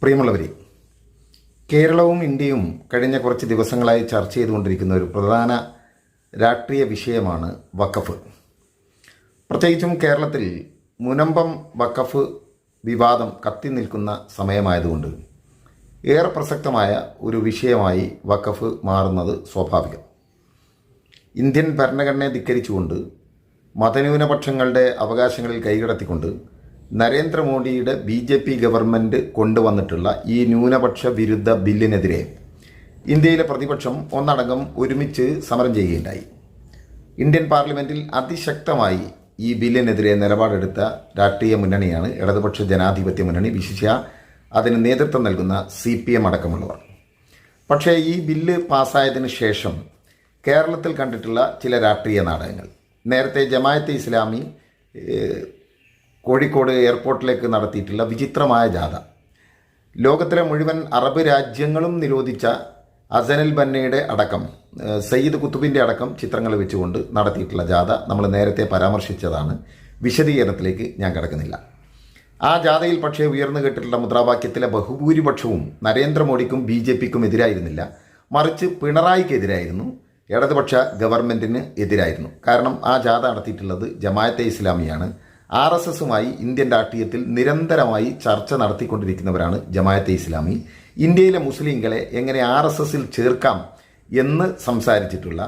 പ്രിയമുള്ളവരെ, കേരളവും ഇന്ത്യയും കഴിഞ്ഞ കുറച്ച് ദിവസങ്ങളായി ചർച്ച ചെയ്തുകൊണ്ടിരിക്കുന്ന ഒരു പ്രധാന രാഷ്ട്രീയ വിഷയമാണ് വഖഫ്. പ്രത്യേകിച്ചും കേരളത്തിൽ മുനമ്പം വഖഫ് വിവാദം കത്തി നിൽക്കുന്ന സമയമായതുകൊണ്ട് ഏറെ പ്രസക്തമായ ഒരു വിഷയമായി വഖഫ് മാറുന്നത് സ്വാഭാവികം. ഇന്ത്യൻ ഭരണഘടനയെ ധിക്കരിച്ചുകൊണ്ട് മതന്യൂനപക്ഷങ്ങളുടെ അവകാശങ്ങളിൽ കൈകടത്തിക്കൊണ്ട് നരേന്ദ്രമോദിയുടെ BJP ഗവൺമെൻറ് കൊണ്ടുവന്നിട്ടുള്ള ഈ ന്യൂനപക്ഷ വിരുദ്ധ ബില്ലിനെതിരെ ഇന്ത്യയിലെ പ്രതിപക്ഷം ഒന്നടങ്കം ഒരുമിച്ച് സമരം ചെയ്യുകയുണ്ടായി. ഇന്ത്യൻ പാർലമെൻറ്റിൽ അതിശക്തമായി ഈ ബില്ലിനെതിരെ നിലപാടെടുത്ത രാഷ്ട്രീയ മുന്നണിയാണ് ഇടതുപക്ഷ ജനാധിപത്യ മുന്നണി, വിശിഷ്യ അതിന് നേതൃത്വം നൽകുന്ന CPM അടക്കമുള്ളവർ. പക്ഷേ ഈ ബില്ല് പാസ്സായതിനു ശേഷം കേരളത്തിൽ കണ്ടിട്ടുള്ള ചില രാഷ്ട്രീയ നാടകങ്ങൾ, നേരത്തെ ജമാഅത്തെ ഇസ്ലാമി കോഴിക്കോട് എയർപോർട്ടിലേക്ക് നടത്തിയിട്ടുള്ള വിചിത്രമായ ജാഥ, ലോകത്തിലെ മുഴുവൻ അറബ് രാജ്യങ്ങളും നിരോധിച്ച അസനൽ ബന്നയുടെ അടക്കം സയ്യിദ് കുത്തുബിൻ്റെ അടക്കം ചിത്രങ്ങൾ വെച്ചുകൊണ്ട് നടത്തിയിട്ടുള്ള ജാഥ നമ്മൾ നേരത്തെ പരാമർശിച്ചതാണ്. വിശദീകരണത്തിലേക്ക് ഞാൻ കിടക്കുന്നില്ല. ആ ജാഥയിൽ പക്ഷേ ഉയർന്നു കേട്ടിട്ടുള്ള മുദ്രാവാക്യത്തിലെ ബഹുഭൂരിപക്ഷവും നരേന്ദ്രമോദിക്കും BJPക്കും എതിരായിരുന്നില്ല, മറിച്ച് പിണറായിക്കെതിരായിരുന്നു, ഇടതുപക്ഷ ഗവൺമെൻറ്റിന് എതിരായിരുന്നു. കാരണം ആ ജാഥ നടത്തിയിട്ടുള്ളത് ജമാഅത്തെ ഇസ്ലാമിയാണ്. RSSുമായി ഇന്ത്യൻ രാഷ്ട്രീയത്തിൽ നിരന്തരമായി ചർച്ച നടത്തിക്കൊണ്ടിരിക്കുന്നവരാണ് ജമാഅത്തെ ഇസ്ലാമി. ഇന്ത്യയിലെ മുസ്ലിങ്ങളെ എങ്ങനെ RSSൽ ചേർക്കാം എന്ന് സംസാരിച്ചിട്ടുള്ള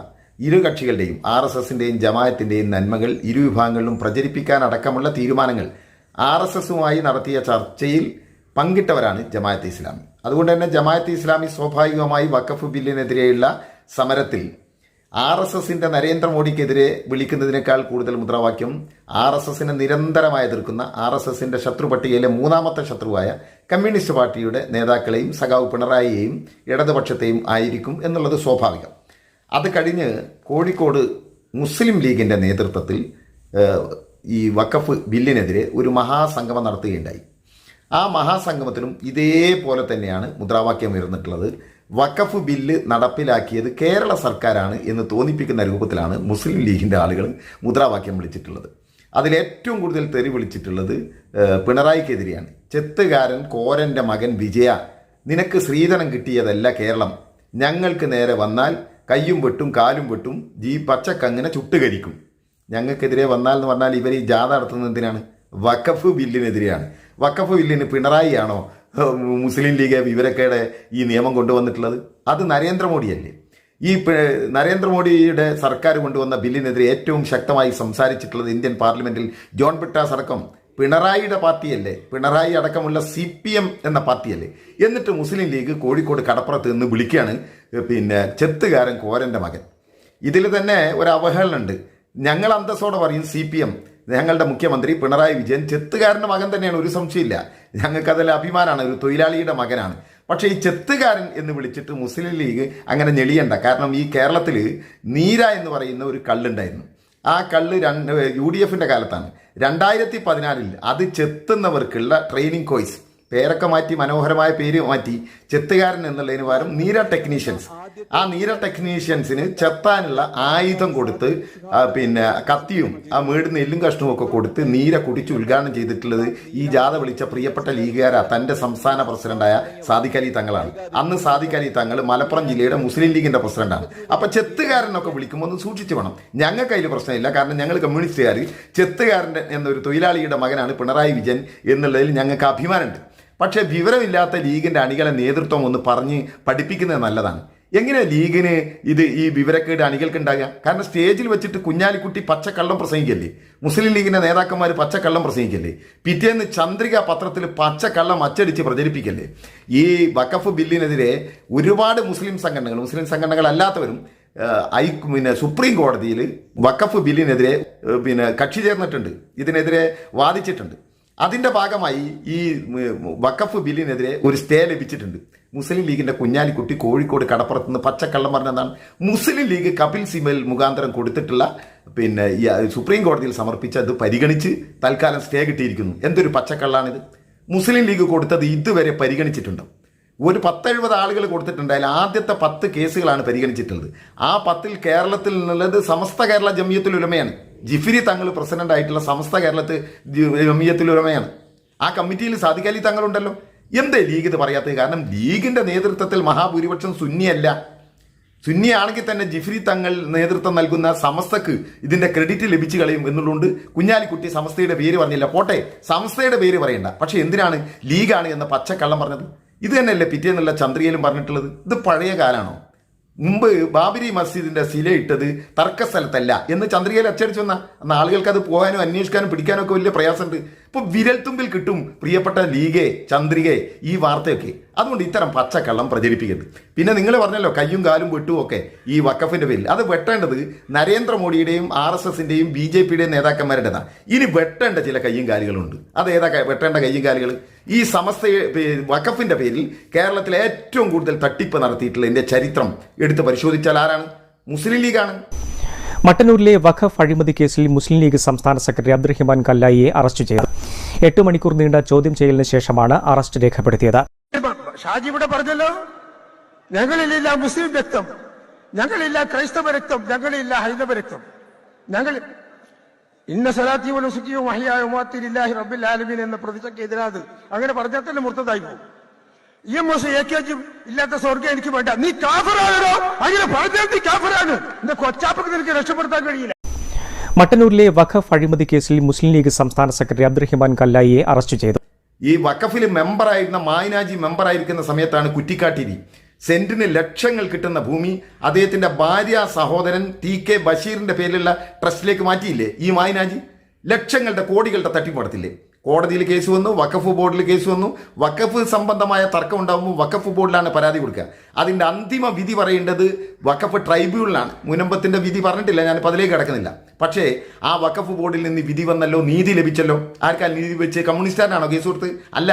ഇരു കക്ഷികളുടെയും RSSൻ്റെയും ജമാഅത്തിൻ്റെയും നന്മകൾ ഇരു വിഭാഗങ്ങളിലും പ്രചരിപ്പിക്കാനടക്കമുള്ള തീരുമാനങ്ങൾ RSSുമായി നടത്തിയ ചർച്ചയിൽ പങ്കിട്ടവരാണ് ജമാഅത്തെ ഇസ്ലാമി. അതുകൊണ്ട് തന്നെ ജമാഅത്തെ ഇസ്ലാമി സ്വാഭാവികമായി വഖഫ് ബില്ലിനെതിരെയുള്ള സമരത്തിൽ RSSൻ്റെ നരേന്ദ്രമോദിക്കെതിരെ വിളിക്കുന്നതിനേക്കാൾ കൂടുതൽ മുദ്രാവാക്യം RSSനെ നിരന്തരമായി എതിർക്കുന്ന RSSൻ്റെ ശത്രുപട്ടികയിലെ മൂന്നാമത്തെ ശത്രുവായ കമ്മ്യൂണിസ്റ്റ് പാർട്ടിയുടെ നേതാക്കളെയും സഖാവ് പിണറായിയെയും ഇടതുപക്ഷത്തെയും ആയിരിക്കും എന്നുള്ളത് സ്വാഭാവികം. അത് കഴിഞ്ഞ് കോഴിക്കോട് മുസ്ലിം ലീഗിൻ്റെ നേതൃത്വത്തിൽ ഈ വഖഫ് ബില്ലിനെതിരെ ഒരു മഹാസംഗമം നടത്തുകയുണ്ടായി. ആ മഹാസംഗമത്തിലും ഇതേപോലെ തന്നെയാണ് മുദ്രാവാക്യം ഉയർന്നിട്ടുള്ളത്. വഖഫ് ബില്ല് നടപ്പിലാക്കിയത് കേരള സർക്കാരാണ് എന്ന് തോന്നിപ്പിക്കുന്ന രൂപത്തിലാണ് മുസ്ലിം ലീഗിൻ്റെ ആളുകൾ മുദ്രാവാക്യം വിളിച്ചിട്ടുള്ളത്. അതിലേറ്റവും കൂടുതൽ തെറി വിളിച്ചിട്ടുള്ളത് പിണറായിക്കെതിരെയാണ്. ചെത്തുകാരൻ കോരൻ്റെ മകൻ വിജയ, നിനക്ക് സ്ത്രീധനം കിട്ടിയതല്ല കേരളം, ഞങ്ങൾക്ക് നേരെ വന്നാൽ കയ്യും വെട്ടും കാലും വെട്ടും പച്ചക്കങ്ങനെ ചുട്ടുകരിക്കും. ഞങ്ങൾക്കെതിരെ വന്നാൽ എന്ന് പറഞ്ഞാൽ ഇവർ ഈ ജാഥ നടത്തുന്നത് എന്തിനാണ്? വഖഫ് ബില്ലിനെതിരെയാണ്. വഖഫ് ബില്ലിന് പിണറായിയാണോ മുസ്ലിം ലീഗ് വിവരക്കേടെ ഈ നിയമം കൊണ്ടുവന്നിട്ടുള്ളത്? അത് നരേന്ദ്രമോദിയല്ലേ. ഈ നരേന്ദ്രമോദിയുടെ സർക്കാർ കൊണ്ടുവന്ന ബില്ലിനെതിരെ ഏറ്റവും ശക്തമായി സംസാരിച്ചിട്ടുള്ളത് ഇന്ത്യൻ പാർലമെന്റിൽ ജോൺ ബ്രിട്ടാസ് അടക്കം പിണറായിയുടെ പാർട്ടിയല്ലേ, പിണറായി അടക്കമുള്ള CPM എന്ന പാർട്ടിയല്ലേ. എന്നിട്ട് മുസ്ലിം ലീഗ് കോഴിക്കോട് കടപ്പുറത്ത് നിന്ന് വിളിക്കുകയാണ് ചെത്തുകാരൻ കോരൻ്റെ മകൻ. ഇതിൽ തന്നെ ഒരു അവഹേളനമുണ്ട്. ഞങ്ങൾ അന്തസ്സോടെ പറയും CPM, ഞങ്ങളുടെ മുഖ്യമന്ത്രി പിണറായി വിജയൻ ചെത്തുകാരൻ്റെ മകൻ തന്നെയാണ്, ഒരു സംശയമില്ല. ഞങ്ങൾക്കതിൽ അഭിമാനമാണ്, ഒരു തൊഴിലാളിയുടെ മകനാണ്. പക്ഷേ ഈ ചെത്തുകാരൻ എന്ന് വിളിച്ചിട്ട് മുസ്ലിം ലീഗ് അങ്ങനെ ഞെളിയണ്ട. കാരണം ഈ കേരളത്തിൽ നീര എന്ന് പറയുന്ന ഒരു കള്ളുണ്ടായിരുന്നു. ആ കള്ള് UDFൻ്റെ കാലത്താണ്. 2014 അത് ചെത്തുന്നവർക്കുള്ള ട്രെയിനിങ് കോഴ്സ് പേരൊക്കെ മാറ്റി, മനോഹരമായ പേര് മാറ്റി, ചെത്തുകാരൻ എന്നുള്ളതിന് പകരം നീര ടെക്നീഷ്യൻസ്. ആ നീര ടെക്നീഷ്യൻസിന് ചെത്താനുള്ള ആയുധം കൊടുത്ത് കത്തിയും ആ മേടുന്ന എല്ലും കഷ്ണവും ഒക്കെ കൊടുത്ത് നീര കുടിച്ച് ഉദ്ഘാടനം ചെയ്തിട്ടുള്ളത് ഈ ജാഥ വിളിച്ച പ്രിയപ്പെട്ട ലീഗുകാരാ തൻ്റെ സംസ്ഥാന പ്രസിഡന്റായ സാദിഖ് അലി തങ്ങളാണ്. അന്ന് സാദിഖ് അലി തങ്ങൾ മലപ്പുറം ജില്ലയുടെ മുസ്ലിം ലീഗിന്റെ പ്രസിഡന്റാണ്. അപ്പം ചെത്തുകാരനൊക്കെ വിളിക്കുമ്പോൾ ഒന്ന് സൂക്ഷിച്ചു വേണം. ഞങ്ങൾക്ക് അതിൽ പ്രശ്നമില്ല, കാരണം ഞങ്ങൾ കമ്മ്യൂണിസ്റ്റുകാർ ചെത്തുകാരൻ്റെ എന്നൊരു തൊഴിലാളിയുടെ മകനാണ് പിണറായി വിജയൻ എന്നുള്ളതിൽ ഞങ്ങൾക്ക് അഭിമാനമുണ്ട്. പക്ഷേ വിവരമില്ലാത്ത ലീഗിൻ്റെ അണികളെ നേതൃത്വം ഒന്ന് പറഞ്ഞ് പഠിപ്പിക്കുന്നത് നല്ലതാണ്. എങ്ങനെ ലീഗിന് ഈ വിവരക്കേട് അണികൾക്ക് ഉണ്ടാകുക? കാരണം സ്റ്റേജിൽ വെച്ചിട്ട് കുഞ്ഞാലിക്കുട്ടി പച്ചക്കള്ളം പ്രസംഗിക്കല്ലേ, മുസ്ലിം ലീഗിൻ്റെ നേതാക്കന്മാർ പച്ചക്കള്ളം പ്രസംഗിക്കല്ലേ, പിറ്റേന്ന് ചന്ദ്രിക പത്രത്തിൽ പച്ചക്കള്ളം അച്ചടിച്ച് പ്രചരിപ്പിക്കല്ലേ. ഈ വഖഫ് ബില്ലിനെതിരെ ഒരുപാട് മുസ്ലിം സംഘടനകൾ അല്ലാത്തവരും സുപ്രീം കോടതിയിൽ വഖഫ് ബില്ലിനെതിരെ കക്ഷി ചേർന്നിട്ടുണ്ട്, ഇതിനെതിരെ വാദിച്ചിട്ടുണ്ട്. അതിൻ്റെ ഭാഗമായി ഈ വഖഫ് ബില്ലിനെതിരെ ഒരു സ്റ്റേ ലഭിച്ചിട്ടുണ്ട്. മുസ്ലിം ലീഗിൻ്റെ കുഞ്ഞാലിക്കുട്ടി കോഴിക്കോട് കടപ്പുറത്ത് നിന്ന് പച്ചക്കള്ളം പറഞ്ഞതാണ്. മുസ്ലിം ലീഗ് കപിൽ സിബൽ മുഖാന്തരം കൊടുത്തിട്ടുള്ള സുപ്രീം കോടതിയിൽ സമർപ്പിച്ച് അത് പരിഗണിച്ച് തൽക്കാലം സ്റ്റേ കിട്ടിയിരിക്കുന്നു. എന്തൊരു പച്ചക്കള്ളാണിത്! മുസ്ലിം ലീഗ് കൊടുത്തത് ഇതുവരെ പരിഗണിച്ചിട്ടുണ്ടോ? ഒരു 10-70 ആളുകൾ കൊടുത്തിട്ടുണ്ട്. അതിൽ ആദ്യത്തെ 10 കേസുകളാണ് പരിഗണിച്ചിട്ടുള്ളത്. ആ 10ൽ കേരളത്തിൽ നിന്നുള്ളത് സമസ്ത കേരള ജമിയത്തുൽ ഉലമയാണ്. ജിഫിരി തങ്ങൾ പ്രസിഡന്റ് ആയിട്ടുള്ള സമസ്ത കേരളത്തിൽ ജമിയത്തുൽ ഉലമയാണ്. ആ കമ്മിറ്റിയിൽ സാദിഖ് അലി തങ്ങളുണ്ടല്ലോ. എന്തേ ലീഗ് ഇത് പറയാത്തത്? കാരണം ലീഗിന്റെ നേതൃത്വത്തിൽ മഹാഭൂരിപക്ഷം സുന്നിയല്ല. സുന്നിയാണെങ്കിൽ തന്നെ ജിഫ്രി തങ്ങൾ നേതൃത്വം നൽകുന്ന സമസ്തക്ക് ഇതിന്റെ ക്രെഡിറ്റ് ലഭിച്ചു കളയും എന്നുള്ളതുകൊണ്ട് കുഞ്ഞാലിക്കുട്ടി സമസ്തയുടെ പേര് പറഞ്ഞില്ല. പോട്ടെ, സമസ്തയുടെ പേര് പറയണ്ട, പക്ഷെ എന്തിനാണ് ലീഗാണ് എന്ന പച്ചക്കള്ളം പറഞ്ഞത്? ഇത് തന്നെയല്ലേ പിറ്റേന്നുള്ള ചന്ദ്രികയിലും പറഞ്ഞിട്ടുള്ളത്? ഇത് പഴയ കാലാണോ? മുമ്പ് ബാബരി മസ്ജിദിന്റെ ശില ഇട്ടത് തർക്കസ്ഥലത്തല്ല എന്ന് ചന്ദ്രികയിൽ അച്ചടിച്ചു വന്ന അന്ന് ആളുകൾക്ക് അത് പോകാനും അന്വേഷിക്കാനും പിടിക്കാനും ഒക്കെ വലിയ പ്രയാസമുണ്ട്. ഇപ്പൊ വിരൽത്തുമ്പിൽ കിട്ടും പ്രിയപ്പെട്ട ലീഗെ, ചന്ദ്രികെ, ഈ വാർത്തയൊക്കെ. അതുകൊണ്ട് ഇത്തരം പച്ചക്കള്ളം പ്രചരിപ്പിക്കരുത്. പിന്നെ നിങ്ങൾ പറഞ്ഞല്ലോ കയ്യും കാലും വെട്ടും ഒക്കെ ഈ വഖഫിന്റെ പേരിൽ. അത് വെട്ടേണ്ടത് നരേന്ദ്രമോദിയുടെയും RSSന്റെയും BJPയുടെയും നേതാക്കന്മാരുടേതാണ്. ഇനി വെട്ടേണ്ട ചില കയ്യും കാലുകളുണ്ട്. അത് ഏതാ വെട്ടേണ്ട കയ്യും കാലുകൾ? ഈ സമസ്ത വഖഫിന്റെ പേരിൽ കേരളത്തിലെ ഏറ്റവും കൂടുതൽ തട്ടിപ്പ് നടത്തിയിട്ടുള്ളതിന്റെ ചരിത്രം എടുത്ത് പരിശോധിച്ചാൽ ആരാണ്? മുസ്ലിം ലീഗാണ്. മട്ടന്നൂരിലെ വഖഫ് അഴിമതി കേസിൽ മുസ്ലിം ലീഗ് സംസ്ഥാന സെക്രട്ടറി അബ്ദുറഹിമാൻ കല്ലായിയെ അറസ്റ്റ് ചെയ്തു. 8 മണിക്കൂർ നീണ്ട ചോദ്യം ചെയ്യലിന് ശേഷമാണ് അറസ്റ്റ് രേഖപ്പെടുത്തിയത്. ഷാജി ഇവിടെ പറഞ്ഞല്ലോ, ഞങ്ങളിലില്ല മുസ്ലിം രക്തം, ഞങ്ങളില്ല ക്രൈസ്തവ രക്തം, ഞങ്ങളില്ല ഹൈന്ദവ രക്തം, ഞങ്ങൾ ഇന്ന സലാത്തി വനുസുഖിയും മഹിയായ ഉമാത്തിലില്ലാഹി റബ്ബിൽ ആലമീൻ എന്ന പ്രതിജ്ഞയ്ക്ക് എതിരാത്. അങ്ങനെ പറഞ്ഞാൽ തന്നെ മുർത്തതായി പോകും. EMS AKG ഇല്ലാത്ത സ്വർഗം എനിക്ക് വേണ്ട. നീ കാഫറാണോ? അങ്ങനെ പറഞ്ഞാൽ നീ കാഫറാണ്. എന്റെ കൊച്ചാപ്പക്ക് നിനക്ക് രക്ഷപ്പെടുത്താൻ കഴിയില്ല. മട്ടന്നൂരിലെ വഖഫ് അഴിമതി കേസിൽ മുസ്ലിം ലീഗ് സംസ്ഥാന സെക്രട്ടറി അബ്ദുറഹിമാൻ കല്ലായിയെ അറസ്റ്റ് ചെയ്തു. ഈ വഖഫിൽ മെമ്പറായിരുന്ന മായനാജി മെമ്പറായിരിക്കുന്ന സമയത്താണ് കുറ്റിക്കാട്ടിരി സെന്റിന് ലക്ഷങ്ങൾ കിട്ടുന്ന ഭൂമി അദ്ദേഹത്തിന്റെ ഭാര്യ സഹോദരൻ TK ബഷീറിന്റെ പേരിലുള്ള ട്രസ്റ്റിലേക്ക് മാറ്റിയില്ലേ ഈ മായനാജി? ലക്ഷങ്ങളുടെ കോടികളുടെ തട്ടിപ്പ് നടത്തില്ലേ? കോടതിയിൽ കേസ് വന്നു, വഖഫ് ബോർഡിൽ കേസ് വന്നു. വഖഫ് സംബന്ധമായ തർക്കം ഉണ്ടാകുമ്പോൾ വഖഫ് ബോർഡിലാണ് പരാതി കൊടുക്കുക. അതിന്റെ അന്തിമ വിധി പറയേണ്ടത് വഖഫ് ട്രൈബ്യൂണലാണ്. മുനമ്പത്തിന്റെ വിധി പറഞ്ഞിട്ടില്ല, ഞാനിപ്പോൾ അതിലേക്ക് കിടക്കുന്നില്ല. പക്ഷേ ആ വഖഫ് ബോർഡിൽ നിന്ന് വിധി വന്നല്ലോ, നീതി ലഭിച്ചല്ലോ. ആർക്കാ നീതി വെച്ച്? കമ്മ്യൂണിസ്റ്റുകാരനാണോ കേസ് കൊടുത്ത്? അല്ല,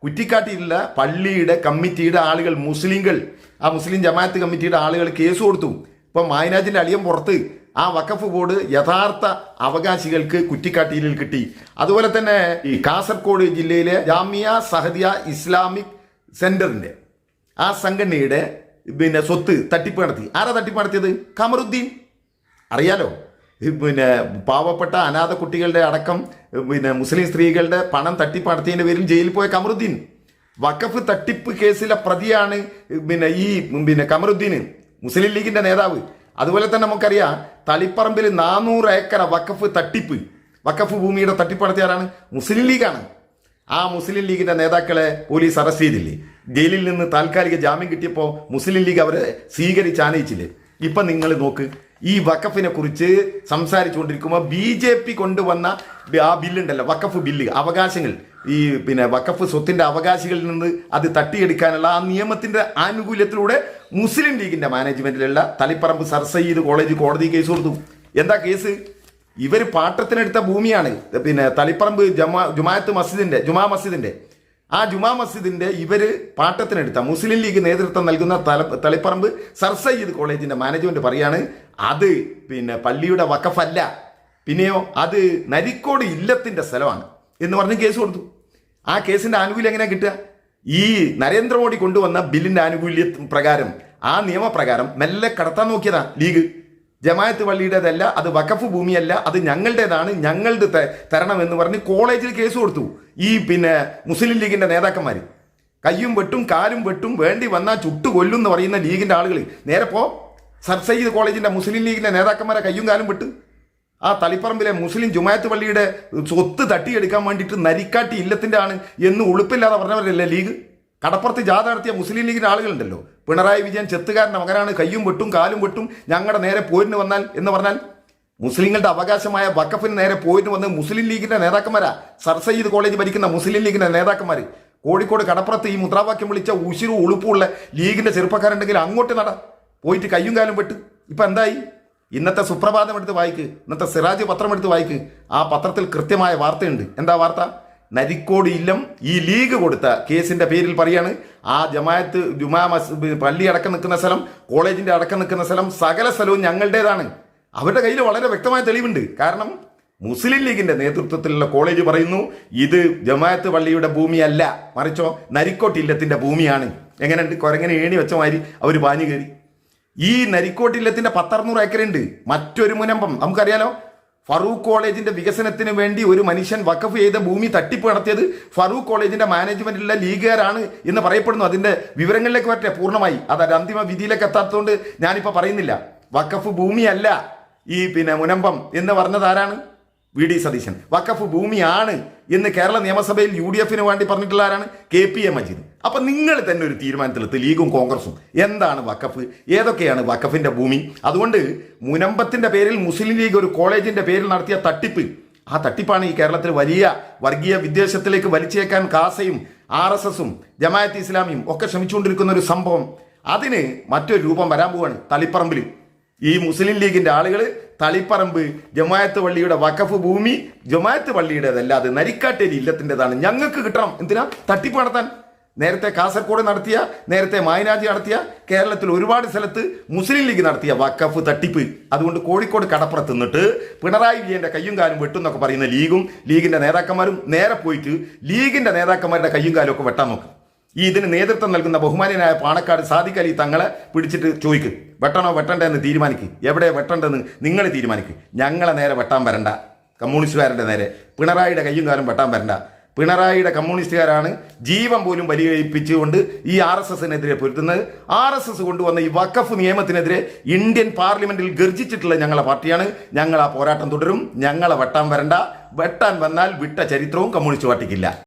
കുറ്റിക്കാട്ടിയിലുള്ള പള്ളിയുടെ കമ്മിറ്റിയുടെ ആളുകൾ, മുസ്ലിങ്ങൾ, ആ മുസ്ലിം ജമാഅത്ത് കമ്മിറ്റിയുടെ ആളുകൾ കേസ് കൊടുത്തു. ഇപ്പം മായനാജിന്റെ അളിയൻ പുറത്ത്. ആ വഖഫ് ബോർഡ് യഥാർത്ഥ അവകാശികൾക്ക് കുറ്റിക്കാട്ടിയിൽ കിട്ടി. അതുപോലെ തന്നെ ഈ കാസർഗോഡ് ജില്ലയിലെ ജാമിയ സഹദിയ ഇസ്ലാമിക് സെന്ററിന്റെ ആ സംഘടനയുടെ സ്വത്ത് തട്ടിപ്പ് നടത്തി. ആരാ തട്ടിപ്പ് നടത്തിയത്? കമറുദ്ദീൻ. അറിയാലോ, പാവപ്പെട്ട അനാഥ കുട്ടികളുടെ അടക്കം മുസ്ലിം സ്ത്രീകളുടെ പണം തട്ടിപ്പ് നടത്തിയതിന്റെ പേരിൽ ജയിലിൽ പോയ കമറുദ്ദീൻ. വഖഫ് തട്ടിപ്പ് കേസിലെ പ്രതിയാണ് ഈ കമറുദ്ദീൻ, മുസ്ലിം ലീഗിന്റെ നേതാവ്. അതുപോലെ തന്നെ നമുക്കറിയാം തളിപ്പറമ്പിൽ 400 ഏക്കർ വഖഫ് തട്ടിപ്പ്, വഖഫ് ഭൂമിയുടെ തട്ടിപ്പ് നടത്തിയാരാണ്? മുസ്ലിം ലീഗാണ്. ആ മുസ്ലിം ലീഗിന്റെ നേതാക്കളെ പോലീസ് അറസ്റ്റ് ചെയ്തില്ലേ? ജയിലിൽ നിന്ന് താൽക്കാലിക ജാമ്യം കിട്ടിയപ്പോൾ മുസ്ലിം ലീഗ് അവരെ സ്വീകരിച്ച് ആനയിച്ചില്ലേ? ഇപ്പൊ നിങ്ങൾ നോക്ക്, ഈ വഖഫിനെ കുറിച്ച് സംസാരിച്ചുകൊണ്ടിരിക്കുമ്പോൾ BJP കൊണ്ടുവന്ന ആ ബില്ലുണ്ടല്ലോ, വഖഫ് ബില്ല്, അവകാശങ്ങൾ, ഈ വഖഫ് സ്വത്തിന്റെ അവകാശികളിൽ നിന്ന് അത് തട്ടിയെടുക്കാനുള്ള ആ നിയമത്തിന്റെ ആനുകൂല്യത്തിലൂടെ മുസ്ലിം ലീഗിന്റെ മാനേജ്മെന്റിലുള്ള തളിപ്പറമ്പ് സർ സയ്യിദ് കോളേജ് കോടതി കേസ് കൊടുത്തു. എന്താ കേസ്? ഇവർ പാട്ടത്തിനെടുത്ത ഭൂമിയാണ്. തളിപ്പറമ്പ് ജുമാ മസ്ജിദിന്റെ ആ ജുമാ മസ്ജിദിന്റെ ഇവര് പാട്ടത്തിനെടുത്ത മുസ്ലിം ലീഗ് നേതൃത്വം നൽകുന്ന തളിപ്പറമ്പ് സർ സയ്യിദ് കോളേജിന്റെ മാനേജ്മെന്റ് പറയാണ് അത് പള്ളിയുടെ വഖഫല്ല, പിന്നെയോ അത് നരിക്കോട് ഇല്ലത്തിന്റെ സ്ഥലമാണ് എന്ന് പറഞ്ഞ് കേസ് കൊടുത്തു. ആ കേസിന്റെ ആനുകൂല്യം എങ്ങനെയാ കിട്ടുക? ഈ നരേന്ദ്രമോദി കൊണ്ടുവന്ന ബില്ലിന്റെ ആനുകൂല്യ പ്രകാരം, ആ നിയമപ്രകാരം മെല്ലെ കടത്താൻ നോക്കിയതാ ലീഗ്. ജമാഅത്ത് പള്ളിയുടേതല്ല, അത് വഖഫ് ഭൂമിയല്ല, അത് ഞങ്ങളുടേതാണ്, ഞങ്ങളുടെ തരണം എന്ന് പറഞ്ഞ് കോളേജിൽ കേസ് കൊടുത്തു. ഈ മുസ്ലിം ലീഗിന്റെ നേതാക്കന്മാർ കയ്യും വെട്ടും കാലും വെട്ടും, വേണ്ടി വന്നാൽ ചുട്ടുകൊല്ലും എന്ന് പറയുന്ന ലീഗിന്റെ ആളുകൾ നേരെ സർ സയ്യിദ് കോളേജിന്റെ മുസ്ലിം ലീഗിന്റെ നേതാക്കന്മാരെ കയ്യും കാലും വെട്ട് ആ തളിപ്പറമ്പിലെ മുസ്ലിം ജുമാഅത്ത് പള്ളിയുടെ സ്വത്ത് തട്ടിയെടുക്കാൻ വേണ്ടിയിട്ട് നരിക്കാട്ടി ഇല്ലത്തിന്റെ ആണ് എന്ന് ഉളുപ്പില്ലാതെ പറഞ്ഞവരല്ലേ ലീഗ്? കടപ്പുറത്ത് ജാഥ നടത്തിയ മുസ്ലിം ലീഗിന്റെ ആളുകളുണ്ടല്ലോ, പിണറായി വിജയൻ ചെത്തുകാരൻ്റെ മകനാണ്, കയ്യും വെട്ടും കാലും വെട്ടും, ഞങ്ങളുടെ നേരെ പോരിന് വന്നാൽ എന്ന് പറഞ്ഞാൽ മുസ്ലിങ്ങളുടെ അവകാശമായ വഖഫിന് നേരെ പോരിന് വന്ന് മുസ്ലിം ലീഗിന്റെ നേതാക്കന്മാരാ. സർ സയ്യിദ് കോളേജ് ഭരിക്കുന്ന മുസ്ലിം ലീഗിന്റെ നേതാക്കന്മാർ. കോഴിക്കോട് കടപ്പുറത്ത് ഈ മുദ്രാവാക്യം വിളിച്ച ഉശിരും ഉളുപ്പുള്ള ലീഗിന്റെ ചെറുപ്പക്കാരുണ്ടെങ്കിൽ അങ്ങോട്ട് പോയിട്ട് കയ്യും കാലും വെട്ട്. ഇപ്പൊ എന്തായി? ഇന്നത്തെ സുപ്രഭാതം എടുത്ത് വായിക്ക്, ഇന്നത്തെ സിറാജ് പത്രം എടുത്ത് വായിക്ക്. ആ പത്രത്തിൽ കൃത്യമായ വാർത്തയുണ്ട്. എന്താ വാർത്ത? നരിക്കോട് ഇല്ലം ഈ ലീഗ് കൊടുത്ത കേസിന്റെ പേരിൽ പറയാണ് ആ ജുമാ പള്ളി അടക്കം നിൽക്കുന്ന സ്ഥലം, കോളേജിന്റെ അടക്കം നിൽക്കുന്ന സ്ഥലം, സകല സ്ഥലവും ഞങ്ങളുടേതാണ്. അവരുടെ കയ്യിൽ വളരെ വ്യക്തമായ തെളിവുണ്ട്. കാരണം മുസ്ലിം ലീഗിന്റെ നേതൃത്വത്തിലുള്ള കോളേജ് പറയുന്നു ഇത് ജമാഅത്ത് പള്ളിയുടെ ഭൂമിയല്ല, മറിച്ചോ നരിക്കോട്ട് ഇല്ലത്തിന്റെ ഭൂമിയാണ്. എങ്ങനെയുണ്ട്? കൊരങ്ങനെ ഏണി വെച്ച മാതിരി അവർ പാഞ്ഞു കയറി. ഈ നരിക്കോട്ട് ഇല്ലത്തിന്റെ 1,600 ഏക്കറുണ്ട്. മറ്റൊരു മുനമ്പം നമുക്കറിയാലോ, ഫറൂഖ് കോളേജിന്റെ വികസനത്തിന് വേണ്ടി ഒരു മനുഷ്യൻ വഖഫ് ചെയ്ത ഭൂമി തട്ടിപ്പ് നടത്തിയത് ഫറൂഖ് കോളേജിന്റെ മാനേജ്മെന്റിലുള്ള ലീഗുകാരാണ് എന്ന് പറയപ്പെടുന്നു. അതിന്റെ വിവരങ്ങളിലേക്ക് വരട്ടെ പൂർണ്ണമായി. അത് അന്തിമ വിധിയിലേക്ക് എത്താത്തതുകൊണ്ട് ഞാനിപ്പോൾ പറയുന്നില്ല. വഖഫ് ഭൂമിയല്ല ഈ മുനമ്പം എന്ന് പറഞ്ഞത് ആരാണ്? V D Satheesan. വഖഫ് ഭൂമിയാണ് എന്ന് കേരള നിയമസഭയിൽ UDF വേണ്ടി പറഞ്ഞിട്ടുള്ള ആരാണ്? KPA മജീദ്. അപ്പൊ നിങ്ങൾ തന്നെ ഒരു തീരുമാനത്തിലെത്തി, ലീഗും കോൺഗ്രസും, എന്താണ് വഖഫ്, ഏതൊക്കെയാണ് വഖഫിന്റെ ഭൂമി? അതുകൊണ്ട് മുനമ്പത്തിന്റെ പേരിൽ മുസ്ലിം ലീഗ് ഒരു കോളേജിന്റെ പേരിൽ നടത്തിയ തട്ടിപ്പ്, ആ തട്ടിപ്പാണ് ഈ കേരളത്തിൽ വലിയ വർഗീയ വിദ്വേഷത്തിലേക്ക് വലിച്ചേക്കാൻ കാസയും RSSും ജമാഅത്ത് ഇസ്ലാമിയും ഒക്കെ ശ്രമിച്ചുകൊണ്ടിരിക്കുന്ന ഒരു സംഭവം. അതിന് മറ്റൊരു രൂപം വരാൻ പോവാണ്. തളിപ്പറമ്പിൽ ഈ മുസ്ലിം ലീഗിന്റെ ആളുകൾ തളിപ്പറമ്പ് ജമാഅത്ത് പള്ളിയുടെ വഖഫ് ഭൂമി ജമാഅത്ത് പള്ളിയുടേതല്ല, അത് നരിക്കാട്ടേരി ഇല്ലത്തിൻ്റെതാണ്, ഞങ്ങൾക്ക് കിട്ടണം. എന്തിനാ? തട്ടിപ്പ് നടത്താൻ. നേരത്തെ കാസർഗോഡ് നടത്തിയ, നേരത്തെ മായനാജി നടത്തിയ, കേരളത്തിൽ ഒരുപാട് സ്ഥലത്ത് മുസ്ലിം ലീഗ് നടത്തിയ വഖഫ് തട്ടിപ്പ്. അതുകൊണ്ട് കോഴിക്കോട് കടപ്പുറത്ത് നിന്നിട്ട് പിണറായി വിജയന്റെ കയ്യും കാലും വെട്ടുന്നൊക്കെ പറയുന്ന ലീഗും ലീഗിന്റെ നേതാക്കന്മാരും നേരെ പോയിട്ട് ലീഗിന്റെ നേതാക്കന്മാരുടെ കയ്യും കാലും ഒക്കെ വെട്ടാൻ നോക്കും. ഇതിന് നേതൃത്വം നൽകുന്ന ബഹുമാന്യനായ പാണക്കാട് സാദിഖ് അലി തങ്ങളെ പിടിച്ചിട്ട് ചോദിക്ക്, വെട്ടണോ വെട്ടണ്ടെന്ന് തീരുമാനിക്ക്, എവിടെ വെട്ടണ്ടെന്ന് നിങ്ങൾ തീരുമാനിക്ക്. ഞങ്ങളെ നേരെ വെട്ടാൻ വരണ്ട, കമ്മ്യൂണിസ്റ്റുകാരുടെ നേരെ. പിണറായിയുടെ കയ്യും കാലും വെട്ടാൻ വരണ്ട. പിണറായിയുടെ കമ്മ്യൂണിസ്റ്റുകാരാണ് ജീവൻ പോലും ബലികഴിപ്പിച്ചുകൊണ്ട് ഈ RSSനെതിരെ പൊരുത്തുന്നത്. RSS കൊണ്ടുവന്ന ഈ വഖഫ് നിയമത്തിനെതിരെ ഇന്ത്യൻ പാർലമെന്റിൽ ഗർജിച്ചിട്ടുള്ള ഞങ്ങളെ പാർട്ടിയാണ്. ഞങ്ങൾ ആ പോരാട്ടം തുടരും. ഞങ്ങളെ വെട്ടാൻ വരണ്ട. വെട്ടാൻ വന്നാൽ വിട്ട ചരിത്രവും കമ്മ്യൂണിസ്റ്റ് പാർട്ടിക്കില്ല.